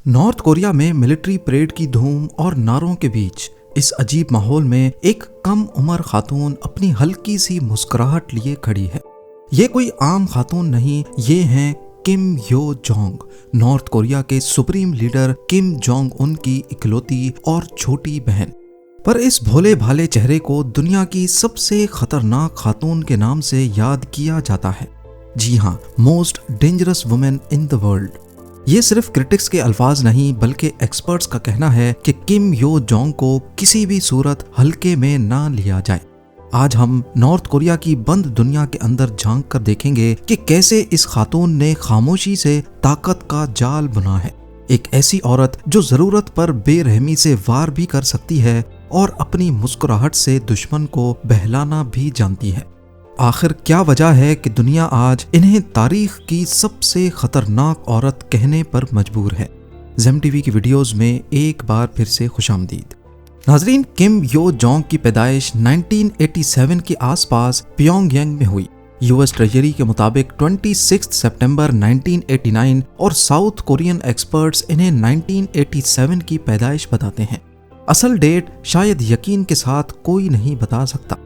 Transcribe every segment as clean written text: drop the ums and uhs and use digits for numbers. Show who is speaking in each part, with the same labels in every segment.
Speaker 1: North Korea में military parade की धूम और नारों के बीच इस अजीब माहौल में एक कम उम्र खातून अपनी हल्की सी मुस्कुराहट लिए खड़ी है। ये कोई आम खातून नहीं, ये हैं किम यो जोंग, नॉर्थ कोरिया के supreme leader Kim Jong Un की इकलौती और छोटी बहन। पर इस भोले भाले चेहरे को दुनिया की सबसे खतरनाक खातून के नाम से याद किया जाता है। जी हाँ, most dangerous women in the world. ये सिर्फ क्रिटिक्स के अल्फाज नहीं बल्कि एक्सपर्ट्स का कहना है कि किम यो जोंग को किसी भी सूरत हल्के में ना लिया जाए। आज हम नॉर्थ कोरिया की बंद दुनिया के अंदर झांक कर देखेंगे कि कैसे इस खातून ने खामोशी से ताकत का जाल बुना है। एक ऐसी औरत जो जरूरत पर बेरहमी से वार भी कर सकती है और अपनी मुस्कुराहट से दुश्मन को बहलाना भी जानती है। आखिर क्या वजह है कि दुनिया आज इन्हें तारीख की सबसे खतरनाक औरत कहने पर मजबूर है। ज़ेम टीवी की वीडियोस में एक बार फिर से खुशामदीद। नाजरीन, किम यो जोंग की पैदाइश 1987 के आसपास प्योंगयांग में हुई। यूएस ट्रेजरी के मुताबिक 26 सितंबर 1989 और साउथ कोरियन एक्सपर्ट्स इन्हें 1987 की पैदाइश बताते हैं। असल डेट शायद यकीन के साथ कोई नहीं बता सकता,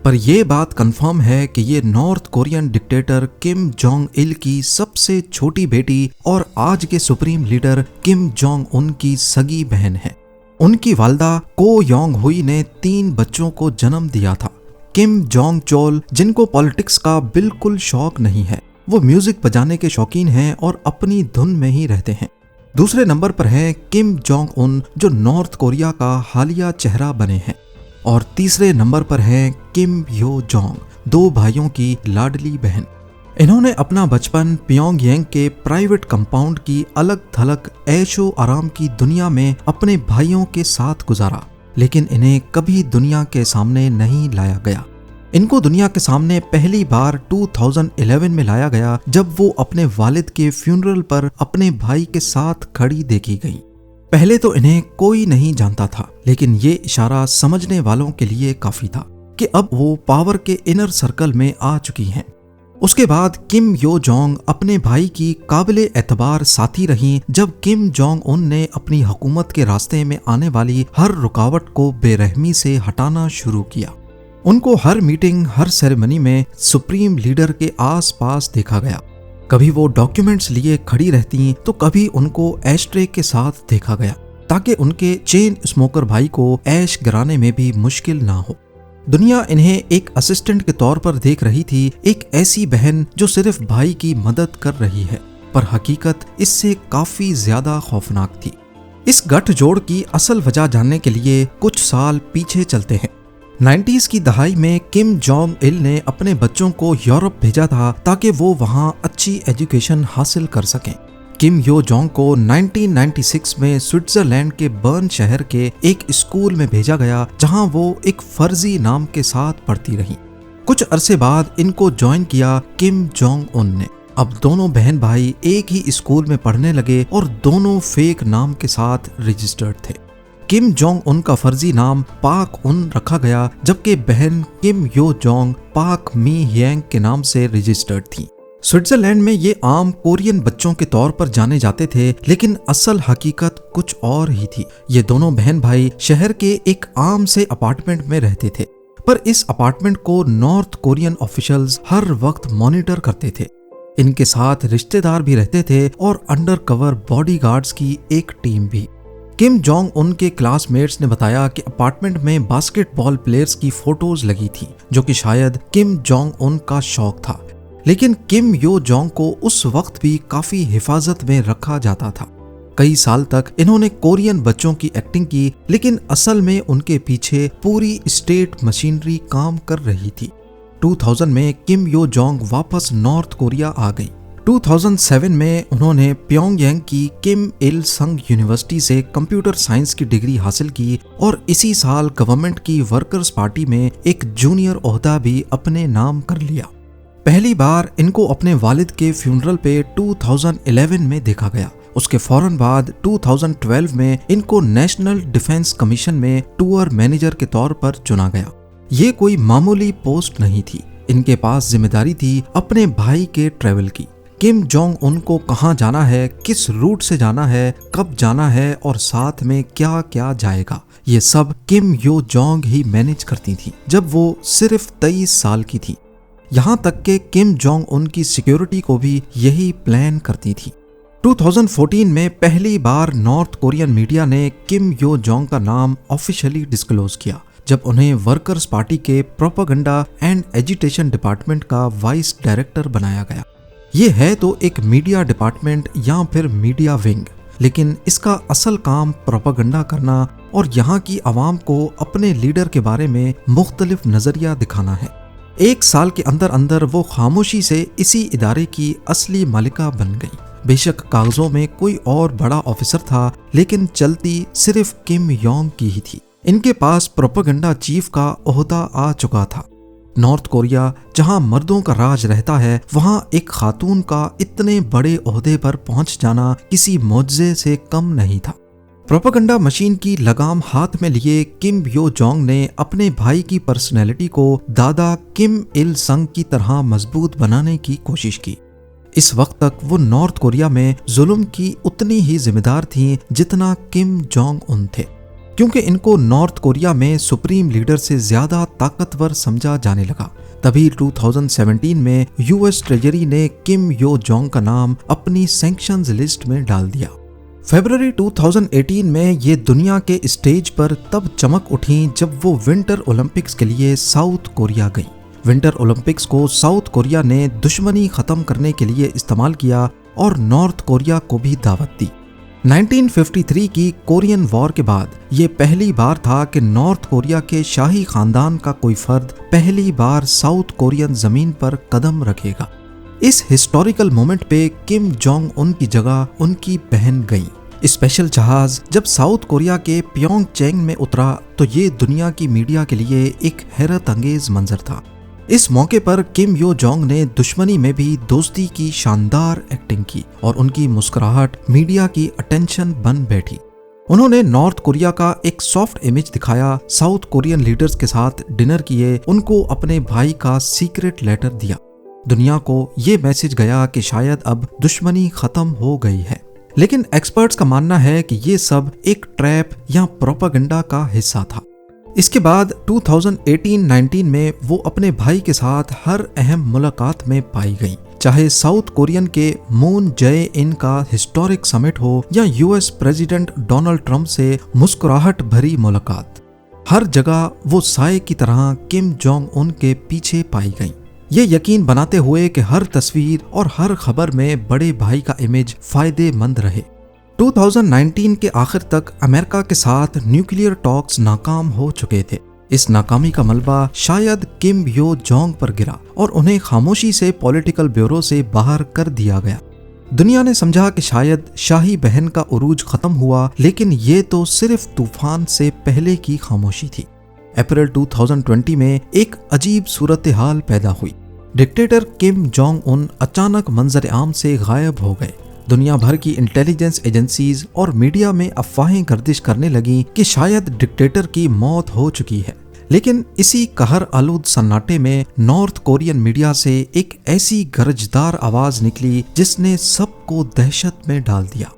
Speaker 1: पर यह बात कंफर्म है कि ये north Korean dictator Kim Jong Il की सबसे छोटी बेटी और आज के supreme leader Kim Jong Un की सगी बहन है। उनकी वालदा को योंग हुई ने 3 बच्चों को जन्म दिया था। किम जोंग चोल, जिनको पॉलिटिक्स का बिल्कुल शौक नहीं है, वो म्यूजिक बजाने के शौकीन हैं और अपनी धुन में ही रहते हैं। दूसरे नंबर पर है किम जोंग उन, जो नॉर्थ कोरिया का हालिया चेहरा बने हैं। और तीसरे नंबर पर है किम यो जोंग, 2 भाइयों की लाडली बहन। इन्होंने अपना बचपन प्योंगयांग के प्राइवेट कंपाउंड की अलग थलग ऐशो आराम की दुनिया में अपने भाइयों के साथ गुजारा, लेकिन इन्हें कभी दुनिया के सामने नहीं लाया गया। इनको दुनिया के सामने पहली बार 2011 में लाया गया, जब वो अपने वालिद के फ्यूनरल पर अपने भाई के साथ खड़ी देखी गई। पहले तो इन्हें कोई नहीं जानता था, लेकिन ये इशारा समझने वालों के लिए काफी था कि अब वो पावर के इनर सर्कल में आ चुकी हैं। उसके बाद किम यो जोंग अपने भाई की काबिले एतबार साथी रहीं, जब किम जोंग उन ने अपनी हुकूमत के रास्ते में आने वाली हर रुकावट को बेरहमी से हटाना शुरू किया। उनको हर मीटिंग, हर सेरेमनी में सुप्रीम लीडर के आस पास देखा गया। कभी वो डॉक्यूमेंट्स लिए खड़ी रहती तो कभी उनको एशट्रे के साथ देखा गया, ताकि उनके चेन स्मोकर भाई को ऐश गिराने में भी मुश्किल ना हो। दुनिया इन्हें एक असिस्टेंट के तौर पर देख रही थी, एक ऐसी बहन जो सिर्फ भाई की मदद कर रही है, पर हकीकत इससे काफी ज्यादा खौफनाक थी। इस गठजोड़ की असल वजह जानने के लिए कुछ साल पीछे चलते हैं। 90s की दहाई में किम जोंग इल ने अपने बच्चों को यूरोप भेजा था ताकि वो वहाँ अच्छी एजुकेशन हासिल कर सकें। किम यो जोंग को 1996 में स्विट्जरलैंड के बर्न शहर के एक स्कूल में भेजा गया, जहाँ वो एक फर्जी नाम के साथ पढ़ती रहीं। कुछ अरसे बाद इनको ज्वाइन किया किम जोंग उन ने। अब दोनों बहन भाई एक ही स्कूल में पढ़ने लगे और दोनों फेक नाम के साथ रजिस्टर्ड थे। किम जोंग उन का फर्जी नाम पाक उन रखा गया, जबकि बहन किम यो जोंग पाक मी ह्यांग के नाम से रजिस्टर्ड थी। स्विट्जरलैंड में ये आम कोरियन बच्चों के तौर पर जाने जाते थे, लेकिन असल हकीकत कुछ और ही थी। ये दोनों बहन भाई शहर के एक आम से अपार्टमेंट में रहते थे, पर इस अपार्टमेंट को नॉर्थ कोरियन ऑफिशियल्स हर वक्त मॉनिटर करते थे। इनके साथ रिश्तेदार भी रहते थे और अंडर कवर बॉडीगार्ड्स की एक टीम भी। किम जोंग उन के क्लासमेट्स ने बताया कि अपार्टमेंट में बास्केटबॉल प्लेयर्स की फोटोज लगी थी, जो कि शायद किम जोंग उन का शौक था। लेकिन किम यो जोंग को उस वक्त भी काफी हिफाजत में रखा जाता था। कई साल तक इन्होंने कोरियन बच्चों की एक्टिंग की, लेकिन असल में उनके पीछे पूरी स्टेट मशीनरी काम कर रही थी। 2000 में किम यो जोंग वापस नॉर्थ कोरिया आ गई। 2007 में उन्होंने प्योंगयांग की किम इल संग यूनिवर्सिटी से कंप्यूटर साइंस की डिग्री हासिल की और इसी साल गवर्नमेंट की वर्कर्स पार्टी में एक जूनियर ओहदा भी अपने नाम कर लिया। पहली बार इनको अपने वालिद के फ्यूनरल पे 2011 में देखा गया। उसके फौरन बाद 2012 में इनको नेशनल डिफेंस कमीशन में टूर मैनेजर के तौर पर चुना गया। ये कोई मामूली पोस्ट नहीं थी। इनके पास जिम्मेदारी थी अपने भाई के ट्रैवल की। किम जोंग उन को कहाँ जाना है, किस रूट से जाना है, कब जाना है और साथ में क्या क्या जाएगा, ये सब किम यो जोंग ही मैनेज करती थी जब वो सिर्फ 23 साल की थी। यहाँ तक कि किम जोंग उन की सिक्योरिटी को भी यही प्लान करती थी। 2014 में पहली बार नॉर्थ कोरियन मीडिया ने किम यो जोंग का नाम ऑफिशियली डिस्क्लोज किया जब उन्हें वर्कर्स पार्टी के प्रोपेगेंडा एंड एजिटेशन डिपार्टमेंट का वाइस डायरेक्टर बनाया गया। ये है तो एक मीडिया डिपार्टमेंट या फिर मीडिया विंग, लेकिन इसका असल काम प्रोपेगेंडा करना और यहाँ की आवाम को अपने लीडर के बारे में मुख्तलिफ नजरिया दिखाना है। 1 साल के अंदर अंदर वो खामोशी से इसी इदारे की असली मालिका बन गई। बेशक कागजों में कोई और बड़ा ऑफिसर था, लेकिन चलती सिर्फ किम योंग की ही थी। इनके पास प्रोपेगेंडा चीफ का ओहदा आ चुका था। नॉर्थ कोरिया जहां मर्दों का राज रहता है, वहां एक खातून का इतने बड़े ओहदे पर पहुंच जाना किसी मौजज़े से कम नहीं था। प्रोपेगेंडा मशीन की लगाम हाथ में लिए किम यो जोंग ने अपने भाई की पर्सनैलिटी को दादा किम इल संग की तरह मजबूत बनाने की कोशिश की। इस वक्त तक वो नॉर्थ कोरिया में जुल्म की उतनी ही जिम्मेदार थीं जितना किम जोंग उन थे, क्योंकि इनको नॉर्थ कोरिया में सुप्रीम लीडर से ज्यादा ताकतवर समझा जाने लगा। तभी 2017 में यूएस ट्रेजरी ने किम यो जोंग का नाम अपनी सैंक्शंस लिस्ट में डाल दिया। फरवरी 2018 में ये दुनिया के स्टेज पर तब चमक उठी जब वो विंटर ओलंपिक्स के लिए साउथ कोरिया गई। विंटर ओलंपिक्स को साउथ कोरिया ने दुश्मनी खत्म करने के लिए इस्तेमाल किया और नॉर्थ कोरिया को भी दावत दी। 1953 की कोरियन वॉर के बाद ये पहली बार था कि नॉर्थ कोरिया के शाही खानदान का कोई फर्द पहली बार साउथ कोरियन जमीन पर कदम रखेगा। इस हिस्टोरिकल मोमेंट पे किम जोंग उन की जगह उनकी बहन गई। स्पेशल जहाज जब साउथ कोरिया के प्योंगचैंग में उतरा तो ये दुनिया की मीडिया के लिए एक हैरत अंगेज मंजर था। इस मौके पर किम यो जोंग ने दुश्मनी में भी दोस्ती की शानदार एक्टिंग की और उनकी मुस्कुराहट मीडिया की अटेंशन बन बैठी। उन्होंने नॉर्थ कोरिया का एक सॉफ्ट इमेज दिखाया, साउथ कोरियन लीडर्स के साथ डिनर किए, उनको अपने भाई का सीक्रेट लेटर दिया। दुनिया को ये मैसेज गया कि शायद अब दुश्मनी खत्म हो गई है। लेकिन एक्सपर्ट्स का मानना है कि ये सब एक ट्रैप या प्रोपेगेंडा का हिस्सा था। इसके बाद 2018-19 में वो अपने भाई के साथ हर अहम मुलाकात में पाई गई, चाहे साउथ कोरियन के मून जय इन का हिस्टोरिक समिट हो या यूएस प्रेसिडेंट डोनाल्ड ट्रंप से मुस्कुराहट भरी मुलाकात। हर जगह वो साए की तरह किम जोंग उन के पीछे पाई गई, ये यकीन बनाते हुए कि हर तस्वीर और हर खबर में बड़े भाई का इमेज फायदेमंद रहे। 2019 के आखिर तक अमेरिका के साथ न्यूक्लियर टॉक्स नाकाम हो चुके थे। इस नाकामी का मलबा शायद किम यो जोंग पर गिरा और उन्हें खामोशी से पॉलिटिकल ब्यूरो से बाहर कर दिया गया। दुनिया ने समझा कि शायद शाही बहन का उरूज खत्म हुआ, लेकिन ये तो सिर्फ तूफान से पहले की खामोशी थी। अप्रैल 2020 में एक अजीब सूरत हाल पैदा हुई। डिक्टेटर किम जोंग उन अचानक मंजर आम से गायब हो गए। दुनिया भर की इंटेलिजेंस एजेंसीज और मीडिया में अफवाहें गर्दिश करने लगी कि शायद डिक्टेटर की मौत हो चुकी है। लेकिन इसी कहर आलूद सन्नाटे में नॉर्थ कोरियन मीडिया से एक ऐसी गरजदार आवाज निकली जिसने सबको दहशत में डाल दिया।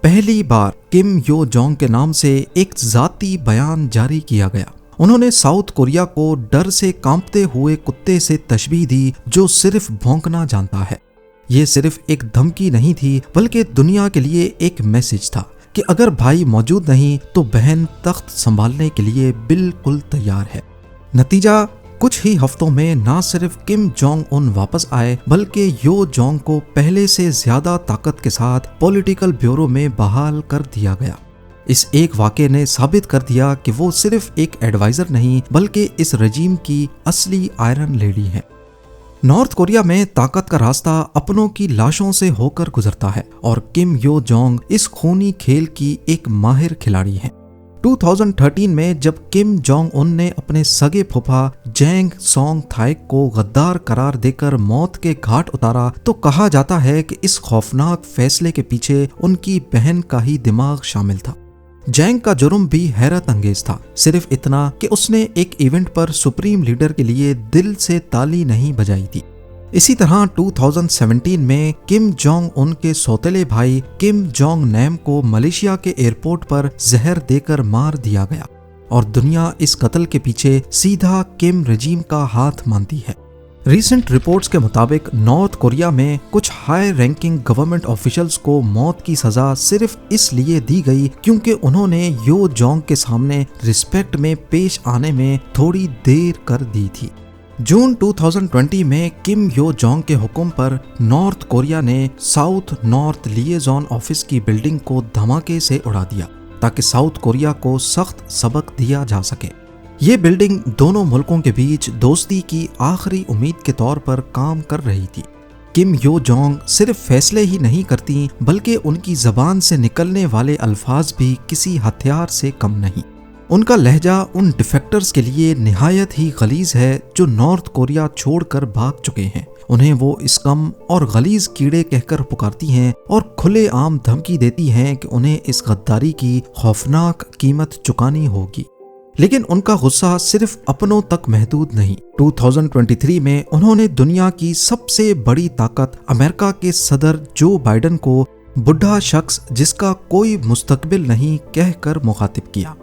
Speaker 1: पहली बार किम यो जोंग के नाम से एक जाती बयान जारी किया गया। उन्होंने साउथ कोरिया को डर से कांपते हुए कुत्ते से तशबीह दी जो सिर्फ भौंकना जानता है। ये सिर्फ एक धमकी नहीं थी, बल्कि दुनिया के लिए एक मैसेज था कि अगर भाई मौजूद नहीं तो बहन तख्त संभालने के लिए बिल्कुल तैयार है। नतीजा, कुछ ही हफ्तों में ना सिर्फ किम जोंग उन वापस आए, बल्कि यो जोंग को पहले से ज्यादा ताकत के साथ पॉलिटिकल ब्यूरो में बहाल कर दिया गया। इस एक वाक़े ने साबित कर दिया कि वो सिर्फ एक एडवाइजर नहीं, बल्कि इस रजीम की असली आयरन लेडी है। नॉर्थ कोरिया में ताकत का रास्ता अपनों की लाशों से होकर गुजरता है और किम यो जोंग इस खूनी खेल की एक माहिर खिलाड़ी है। 2013 में जब किम जोंग उन ने अपने सगे फूफा जैंग सोंग थाइक को गद्दार करार देकर मौत के घाट उतारा, तो कहा जाता है कि इस खौफनाक फैसले के पीछे उनकी बहन का ही दिमाग शामिल था। जैंग का जुर्म भी हैरत अंगेज था, सिर्फ इतना कि उसने एक इवेंट पर सुप्रीम लीडर के लिए दिल से ताली नहीं बजाई थी। इसी तरह 2017 में किम जोंग उन के सौतेले भाई किम जोंग नैम को मलेशिया के एयरपोर्ट पर जहर देकर मार दिया गया और दुनिया इस कत्ल के पीछे सीधा किम रजीम का हाथ मानती है। रीसेंट रिपोर्ट्स के मुताबिक नॉर्थ कोरिया में कुछ हाई रैंकिंग गवर्नमेंट ऑफिशियल्स को मौत की सजा सिर्फ इसलिए दी गई क्योंकि उन्होंने यो जोंग के सामने रिस्पेक्ट में पेश आने में थोड़ी देर कर दी थी। जून 2020 में किम यो जोंग के हुक्म पर नॉर्थ कोरिया ने साउथ नॉर्थ लिएजॉन ऑफिस की बिल्डिंग को धमाके से उड़ा दिया ताकि साउथ कोरिया को सख्त सबक दिया जा सके। ये बिल्डिंग दोनों मुल्कों के बीच दोस्ती की आखिरी उम्मीद के तौर पर काम कर रही थी। किम यो जोंग सिर्फ फैसले ही नहीं करती बल्कि उनकी जबान से निकलने वाले अल्फाज भी किसी हथियार से कम नहीं। उनका लहजा उन डिफेक्टर्स के लिए निहायत ही गलीज है जो नॉर्थ कोरिया छोड़कर भाग चुके हैं। उन्हें वो इस्कम और गलीज कीड़े कहकर पुकारती हैं और खुलेआम धमकी देती हैं कि उन्हें इस गद्दारी की खौफनाक कीमत चुकानी होगी। लेकिन उनका गुस्सा सिर्फ अपनों तक महदूद नहीं। 2023 में उन्होंने दुनिया की सबसे बड़ी ताकत अमेरिका के सदर जो बाइडेन को बुढ़ा शख्स जिसका कोई मुस्तकबिल नहीं कहकर मुखातिब किया।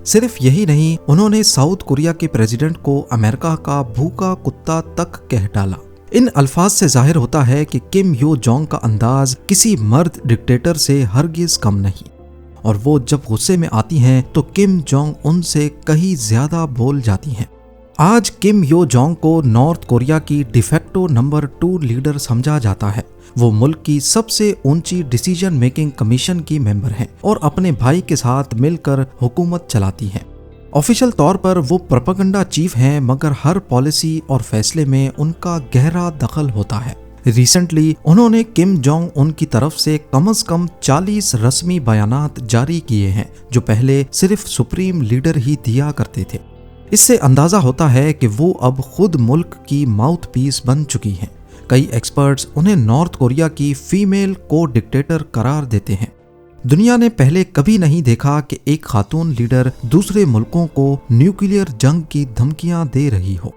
Speaker 1: सिर्फ यही नहीं, उन्होंने साउथ कोरिया के प्रेसिडेंट को अमेरिका का भूखा कुत्ता तक कह डाला। इन अल्फाज से जाहिर होता है कि किम यो जोंग का अंदाज किसी मर्द डिक्टेटर से हरगिज कम नहीं और वो जब गुस्से में आती हैं तो किम जोंग उनसे कहीं ज्यादा बोल जाती हैं। आज किम यो जोंग को नॉर्थ कोरिया की डिफेक्टो नंबर 2 लीडर समझा जाता है। वो मुल्क की सबसे ऊंची डिसीजन मेकिंग कमीशन की मेंबर हैं और अपने भाई के साथ मिलकर हुकूमत चलाती हैं। ऑफिशियल तौर पर वो प्रोपेगेंडा चीफ हैं मगर हर पॉलिसी और फैसले में उनका गहरा दखल होता है। रिसेंटली उन्होंने किम जोंग उन की तरफ से कम 40 रस्मी बयानात जारी किए हैं जो पहले सिर्फ सुप्रीम लीडर ही दिया करते थे। इससे अंदाजा होता है कि वो अब खुद मुल्क की माउथ पीस बन चुकी हैं। कई एक्सपर्ट्स उन्हें नॉर्थ कोरिया की फीमेल को डिक्टेटर करार देते हैं। दुनिया ने पहले कभी नहीं देखा कि एक खातून लीडर दूसरे मुल्कों को न्यूक्लियर जंग की धमकियां दे रही हो।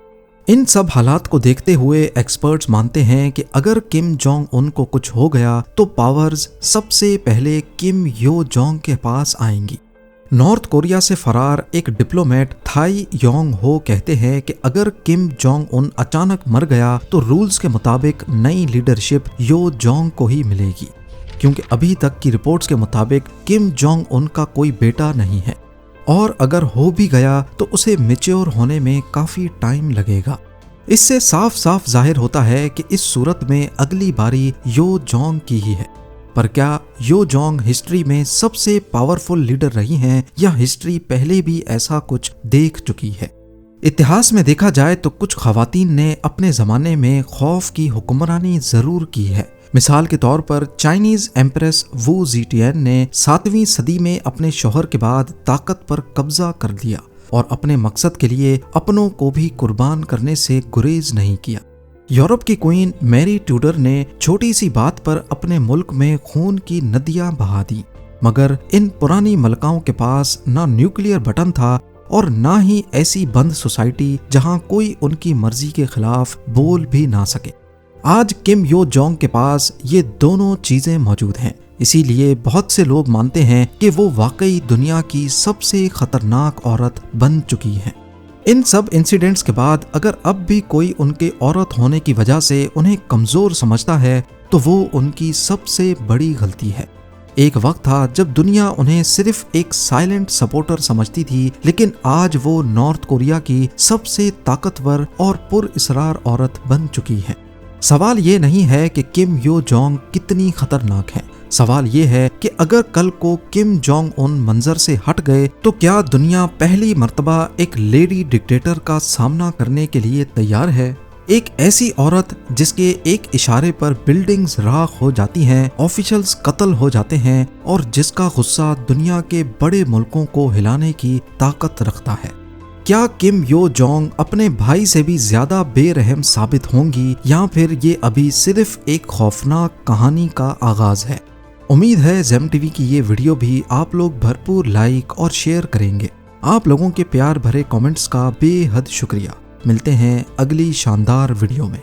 Speaker 1: इन सब हालात को देखते हुए एक्सपर्ट्स मानते हैं कि अगर किम जोंग उन को कुछ हो गया तो पावर्स सबसे पहले किम यो जोंग के पास आएंगी। नॉर्थ कोरिया से फरार एक डिप्लोमेट थाई योंग हो कहते हैं कि अगर किम जोंग उन अचानक मर गया तो रूल्स के मुताबिक नई लीडरशिप यो जोंग को ही मिलेगी क्योंकि अभी तक की रिपोर्ट्स के मुताबिक किम जोंग उन का कोई बेटा नहीं है और अगर हो भी गया तो उसे मैच्योर होने में काफी टाइम लगेगा। इससे साफ साफ जाहिर होता है कि इस सूरत में अगली बारी यो जोंग की ही है। पर क्या यो जोंग हिस्ट्री में सबसे पावरफुल लीडर रही हैं या हिस्ट्री पहले भी ऐसा कुछ देख चुकी है? इतिहास में देखा जाए तो कुछ खवातीन ने अपने जमाने में खौफ की हुक्मरानी जरूर की है। मिसाल के तौर पर चाइनीज एम्प्रेस वू जीटियन ने 7वीं सदी में अपने शौहर के बाद ताकत पर कब्जा कर लिया और अपने मकसद के लिए अपनों को भी कुर्बान करने से गुरेज नहीं किया। यूरोप की क्वीन मैरी ट्यूडर ने छोटी सी बात पर अपने मुल्क में खून की नदियां बहा दी मगर इन पुरानी मलकाओं के पास ना न्यूक्लियर बटन था और ना ही ऐसी बंद सोसाइटी जहां कोई उनकी मर्जी के खिलाफ बोल भी ना सके। आज किम यो जोंग के पास ये दोनों चीजें मौजूद हैं। इसीलिए बहुत से लोग मानते हैं कि वो वाकई दुनिया की सबसे खतरनाक औरत बन चुकी हैं। इन सब इंसिडेंट्स के बाद अगर अब भी कोई उनके औरत होने की वजह से उन्हें कमजोर समझता है तो वो उनकी सबसे बड़ी गलती है। एक वक्त था जब दुनिया उन्हें सिर्फ एक साइलेंट सपोर्टर समझती थी लेकिन आज वो नॉर्थ कोरिया की सबसे ताकतवर और पुरअसरार औरत बन चुकी है। सवाल ये नहीं है कि किम यो जोंग कितनी खतरनाक है, सवाल ये है कि अगर कल को किम जोंग उन मंजर से हट गए तो क्या दुनिया पहली मर्तबा एक लेडी डिक्टेटर का सामना करने के लिए तैयार है? एक ऐसी औरत जिसके एक इशारे पर बिल्डिंग्स राख हो जाती हैं, ऑफिशियल्स कत्ल हो जाते हैं और जिसका गुस्सा दुनिया के बड़े मुल्कों को हिलाने की ताकत रखता है। क्या किम यो जोंग अपने भाई से भी ज्यादा बेरहम साबित होंगी या फिर ये अभी सिर्फ एक खौफनाक कहानी का आगाज है? उम्मीद है ज़ेम टीवी की ये वीडियो भी आप लोग भरपूर लाइक और शेयर करेंगे। आप लोगों के प्यार भरे कमेंट्स का बेहद शुक्रिया। मिलते हैं अगली शानदार वीडियो में।